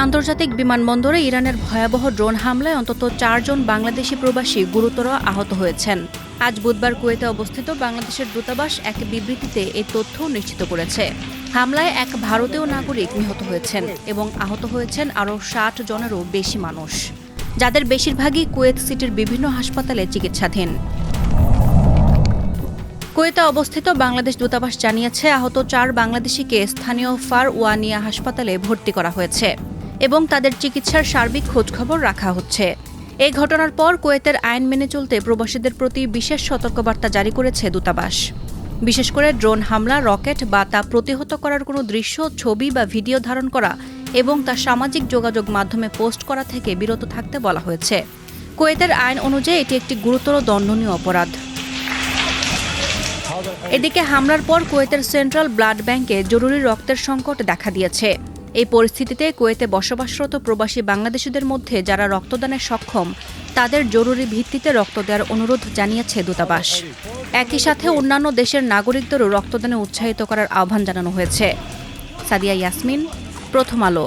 আন্তর্জাতিক বিমানবন্দরে ইরানের ভয়াবহ ড্রোন হামলায় অন্তত 4 জন বাংলাদেশি প্রবাসী গুরুতর আহত হয়েছেন। আজ বুধবার কুয়েতে অবস্থিত বাংলাদেশের দূতাবাস এক বিবৃতিতে এই তথ্য নিশ্চিত করেছে। হামলায় এক ভারতীয় নাগরিক নিহত হয়েছেন এবং আহত হয়েছেন আরও 60 জনেরও বেশি মানুষ, যাদের বেশিরভাগই কুয়েত সিটির বিভিন্ন হাসপাতালে চিকিৎসাধীন। কুয়েতে অবস্থিত বাংলাদেশ দূতাবাস জানিয়েছে, আহত 4 বাংলাদেশিকে স্থানীয় ফার ওয়ানিয়া হাসপাতালে ভর্তি করা হয়েছে এবং তাদের চিকিৎসার সার্বিক খোঁজখবর রাখা হচ্ছে। এই ঘটনার পর কুয়েতের আইন মেনে চলতে প্রবাসীদের প্রতি বিশেষ সতর্কবার্তা জারি করেছে দূতাবাস। বিশেষ করে ড্রোন হামলা, রকেট বা তা প্রতিহত করার কোনো দৃশ্য, ছবি বা ভিডিও ধারণ করা এবং তা সামাজিক যোগাযোগ মাধ্যমে পোস্ট করা থেকে বিরত থাকতে বলা হয়েছে। কুয়েতের আইন অনুযায়ী এটি একটি গুরুতর দণ্ডনীয় অপরাধ। এদিকে হামলার পর কুয়েতের সেন্ট্রাল ব্লাড ব্যাংকে জরুরি রক্তের সংকট দেখা দিয়েছে। এই পরিস্থিতিতে কুয়েতে বসবাসরত প্রবাসী বাংলাদেশিদের মধ্যে যারা রক্তদানে সক্ষম তাদের জরুরি ভিত্তিতে রক্ত দেওয়ার অনুরোধ জানিয়েছে দূতাবাস। একই সাথে অন্যান্য দেশের নাগরিকদেরও রক্তদানে উৎসাহিত করার আহ্বান জানানো হয়েছে। সাদিয়া ইয়াসমিন, প্রথম আলো।